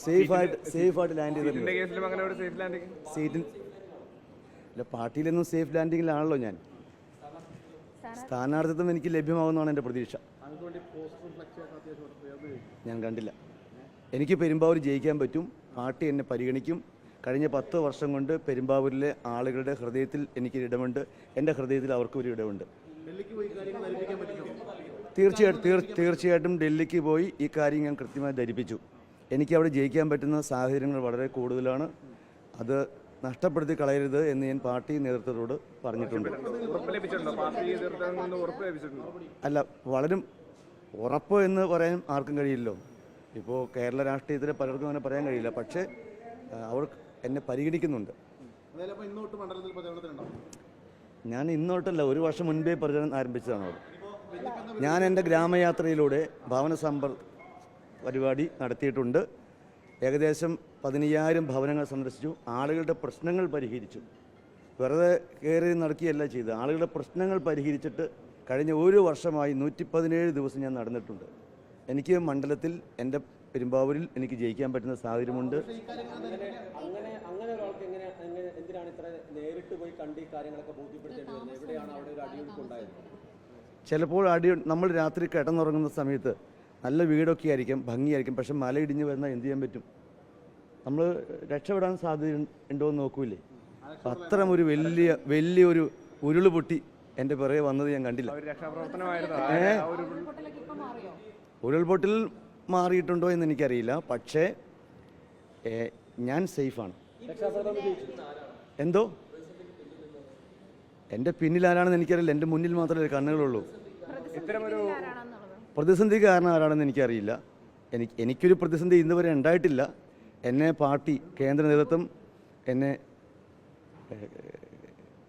സേഫായിട്ട് ലാൻഡ് സീറ്റിൽ അല്ല, പാർട്ടിയിലൊന്നും സേഫ് ലാൻഡിങ്ങിലാണല്ലോ ഞാൻ. സ്ഥാനാർത്ഥിത്വം എനിക്ക് ലഭ്യമാകുന്നതാണ് എൻ്റെ പ്രതീക്ഷ. ഞാൻ കണ്ടില്ല. എനിക്ക് പെരുമ്പാവൂർ ജയിക്കാൻ പറ്റും. പാർട്ടി എന്നെ പരിഗണിക്കും. കഴിഞ്ഞ 10 വർഷം കൊണ്ട് പെരുമ്പാവൂരിലെ ആളുകളുടെ ഹൃദയത്തിൽ എനിക്ക് ഇടമുണ്ട്. എൻ്റെ ഹൃദയത്തിൽ അവർക്കും ഒരു ഇടമുണ്ട്. തീർച്ചയായിട്ടും ഡൽഹിക്ക് പോയി ഈ കാര്യം ഞാൻ കൃത്യമായി ധരിപ്പിച്ചു. എനിക്ക് അവിടെ ജയിക്കാൻ പറ്റുന്ന സാഹചര്യങ്ങൾ വളരെ കൂടുതലാണ്. അത് നഷ്ടപ്പെടുത്തി കളയരുത് എന്ന് ഞാൻ പാർട്ടി നേതൃത്വത്തോട് പറഞ്ഞിട്ടുണ്ട്. അല്ല, വളരെ ഉറപ്പ് എന്ന് പറയാൻ ആർക്കും കഴിയില്ലല്ലോ. ഇപ്പോൾ കേരള രാഷ്ട്രീയത്തിലെ പലർക്കും അങ്ങനെ പറയാൻ കഴിയില്ല. പക്ഷേ അവർ എന്നെ പരിഗണിക്കുന്നുണ്ട്. ഞാൻ ഇന്നോട്ടല്ല, 1 വർഷം മുൻപേ പ്രചരണം ആരംഭിച്ചതാണ് അവിടെ. ഞാൻ എൻ്റെ ഗ്രാമയാത്രയിലൂടെ ഭവന സമ്പർക്ക പരിപാടി നടത്തിയിട്ടുണ്ട്. ഏകദേശം 15,000 ഭവനങ്ങൾ സന്ദർശിച്ചു. ആളുകളുടെ പ്രശ്നങ്ങൾ പരിഹരിച്ചു. വെറുതെ കയറി നടക്കുകയല്ല ചെയ്ത്, ആളുകളുടെ പ്രശ്നങ്ങൾ പരിഹരിച്ചിട്ട് കഴിഞ്ഞ 1 വർഷമായി 117 ദിവസം ഞാൻ നടന്നിട്ടുണ്ട്. എനിക്ക് മണ്ഡലത്തിൽ എൻ്റെ പെരുമ്പാവൂരിൽ എനിക്ക് ജയിക്കാൻ പറ്റുന്ന സാഹചര്യമുണ്ട്. ചിലപ്പോൾ നമ്മൾ രാത്രി കിടന്നുറങ്ങുന്ന സമയത്ത് നല്ല വീടൊക്കെ ആയിരിക്കും, ഭംഗിയായിരിക്കും. പക്ഷെ മലയിടിഞ്ഞ് വരുന്നാൽ എന്ത് ചെയ്യാൻ പറ്റും? നമ്മൾ രക്ഷപ്പെടാൻ സാധ്യത ഉണ്ടോ എന്ന് നോക്കൂലേ? അത്തരം ഒരു വലിയൊരു ഉരുളുപൊട്ടി എൻ്റെ പിറകെ വന്നത് ഞാൻ കണ്ടില്ല. ഉരുൾപൊട്ടൽ മാറിയിട്ടുണ്ടോ എന്ന് എനിക്കറിയില്ല. പക്ഷേ ഞാൻ സേഫാണ്. എന്തോ എൻ്റെ പിന്നിൽ ആരാണെന്ന് എനിക്കറിയില്ല. എൻ്റെ മുന്നിൽ മാത്രമേ കണ്ണുകളുള്ളൂ. പ്രതിസന്ധി കാരണം ആരാണെന്ന് എനിക്കറിയില്ല. എനിക്കൊരു പ്രതിസന്ധി ഇന്നുവരെ ഉണ്ടായിട്ടില്ല. എന്നെ പാർട്ടി കേന്ദ്ര നേതൃത്വം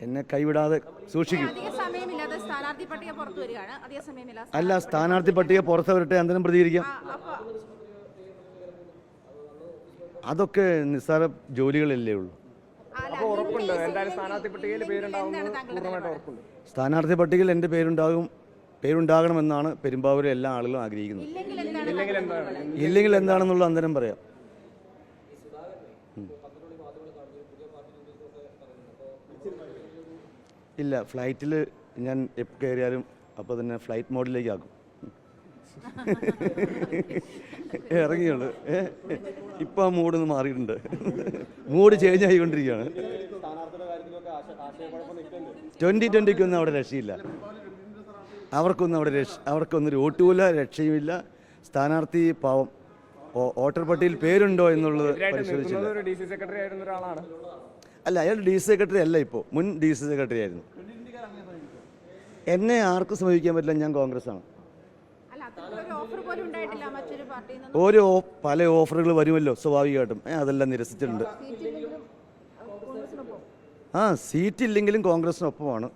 എന്നെ കൈവിടാതെ സൂക്ഷിക്കും. അല്ല, സ്ഥാനാർത്ഥി പട്ടിക പുറത്തു വരട്ടെ, അന്തരം പ്രതികരിക്കാം. അതൊക്കെ നിസ്സാര ജോലികളല്ലേ ഉള്ളൂ. സ്ഥാനാർത്ഥി പട്ടികയിൽ എൻ്റെ പേരുണ്ടാകണമെന്നാണ് പെരുമ്പാവൂരിലെ എല്ലാ ആളുകളും ആഗ്രഹിക്കുന്നത്. ഇല്ലെങ്കിൽ എന്താണെന്നുള്ള അന്തരം പറയാം. ഇല്ല, ഫ്ലൈറ്റിൽ ഞാൻ എപ്പോൾ കയറിയാലും അപ്പോൾ തന്നെ ഫ്ലൈറ്റ് മോഡിലേക്ക് ആക്കും. ഇറങ്ങിയുള്ളൂ. ഇപ്പം ആ മൂഡൊന്ന് മാറിയിട്ടുണ്ട്. മൂഡ് ചേഞ്ച് ആയിക്കൊണ്ടിരിക്കുകയാണ്. 2020 അവിടെ രക്ഷയില്ല. അവർക്കൊന്നും ഓട്ടുമില്ല, രക്ഷയുമില്ല. സ്ഥാനാർത്ഥി പാവം വോട്ടർ പട്ടികയിൽ പേരുണ്ടോ എന്നുള്ളത് പരിശോധിച്ചില്ല. അല്ല, അയാൾ DC സെക്രട്ടറി അല്ല, ഇപ്പോൾ മുൻ DC സെക്രട്ടറി ആയിരുന്നു. എന്നെ ആർക്കും സമീപിക്കാൻ പറ്റില്ല. ഞാൻ കോൺഗ്രസ് ആണ്. പല ഓഫറുകൾ വരുമല്ലോ സ്വാഭാവികമായിട്ടും. അതെല്ലാം നിരസിച്ചിട്ടുണ്ട്. സീറ്റില്ലെങ്കിലും കോൺഗ്രസിനൊപ്പമാണ്.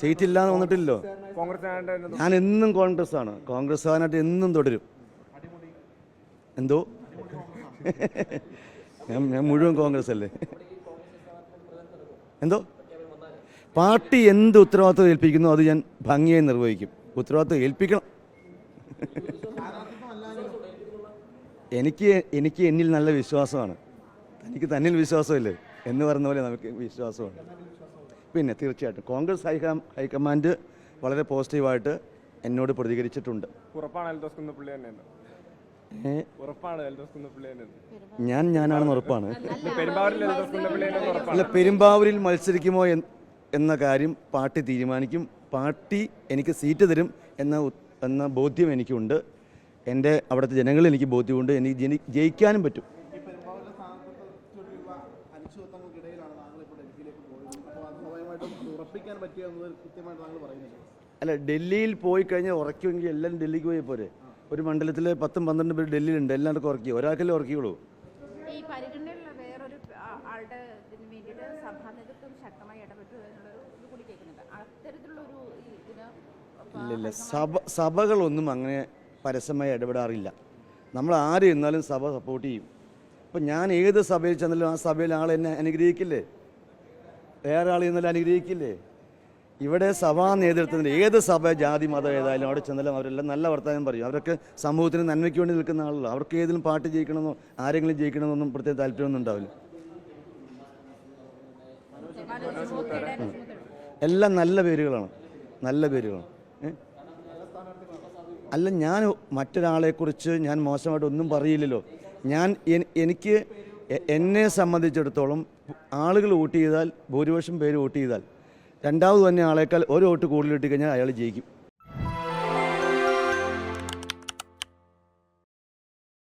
സീറ്റില്ലാന്ന് വന്നിട്ടില്ലല്ലോ. ഞാൻ എന്നും കോൺഗ്രസ് ആണ്. കോൺഗ്രസ്സുകാരനായിട്ട് എന്നും തുടരും. എന്തോ ഞാൻ മുഴുവൻ കോൺഗ്രസ് അല്ലേ. എന്തോ പാർട്ടി എന്ത് ഉത്തരവാദിത്വം ഏൽപ്പിക്കുന്നു അത് ഞാൻ ഭംഗിയായി നിർവഹിക്കും. ഉത്തരവാദിത്വം ഏൽപ്പിക്കണം. എനിക്ക് എന്നിൽ നല്ല വിശ്വാസമാണ്. തനിക്ക് തന്നിൽ വിശ്വാസമില്ലേ എന്ന് പറയുന്ന പോലെ നമുക്ക് വിശ്വാസമാണ്. പിന്നെ തീർച്ചയായിട്ടും കോൺഗ്രസ് ഹൈക്കമാൻഡ് വളരെ പോസിറ്റീവായിട്ട് എന്നോട് പ്രതികരിച്ചിട്ടുണ്ട്. ഞാനാണെന്ന് ഉറപ്പാണ്. അല്ല, പെരുമ്പാവൂരിൽ മത്സരിക്കുമോ എന്ന കാര്യം പാർട്ടി തീരുമാനിക്കും. പാർട്ടി എനിക്ക് സീറ്റ് തരും എന്ന ബോധ്യം എനിക്കുണ്ട്. എൻ്റെ അവിടുത്തെ ജനങ്ങൾ എനിക്ക് ബോധ്യമുണ്ട്. എനിക്ക് ജയിക്കാനും പറ്റും. അല്ല, ഡൽഹിയിൽ പോയി കഴിഞ്ഞാൽ ഉറക്കുമെങ്കിൽ എല്ലാവരും ഡൽഹിക്ക് പോയി പോരെ. ഒരു മണ്ഡലത്തിൽ 10-12 പേര് ഡൽഹിയിലുണ്ട്. എല്ലാവർക്കും ഉറക്കി, ഒരാൾക്കല്ലേ ഉറക്കിയുള്ളൂ. ഇല്ലില്ല, സഭകളൊന്നും അങ്ങനെ പരസ്യമായി ഇടപെടാറില്ല. നമ്മൾ ആര് ചെന്നാലും സഭ സപ്പോർട്ട് ചെയ്യും. ഇപ്പം ഞാൻ ഏത് സഭയിൽ ചെന്നാലും ആ സഭയിൽ ആൾ എന്നെ അനുഗ്രഹിക്കില്ലേ, വേറെ ആൾ ചെന്നാലും അനുഗ്രഹിക്കില്ലേ. ഇവിടെ സഭാ നേതൃത്വത്തിൻ്റെ ഏത് സഭ ജാതി മതം ഏതായാലും അവിടെ ചെന്നാലും അവരെല്ലാം നല്ല വർത്തമാനം പറയും. അവരൊക്കെ സമൂഹത്തിന് നന്മയ്ക്ക് വേണ്ടി നിൽക്കുന്ന ആളുകളാണ്. അവർക്ക് ഏതെങ്കിലും പാർട്ടി ജയിക്കണമെന്നോ ആരെങ്കിലും ജയിക്കണമെന്നൊന്നും പ്രത്യേക താല്പര്യമൊന്നും ഉണ്ടാവില്ല. എല്ലാം നല്ല പേരുകളാണ്, നല്ല പേരുകളാണ്. അല്ല, ഞാൻ മറ്റൊരാളെക്കുറിച്ച് ഞാൻ മോശമായിട്ട് ഒന്നും പറയില്ലല്ലോ. എനിക്ക് എന്നെ സംബന്ധിച്ചിടത്തോളം ആളുകൾ വോട്ട് ചെയ്താൽ, ഭൂരിപക്ഷം പേര് വോട്ട് ചെയ്താൽ, രണ്ടാമത് തന്നെ ആളേക്കാൾ ഒരു വോട്ട് കൂടുതൽ കിട്ടിക്കഴിഞ്ഞാൽ അയാൾ ജയിക്കും.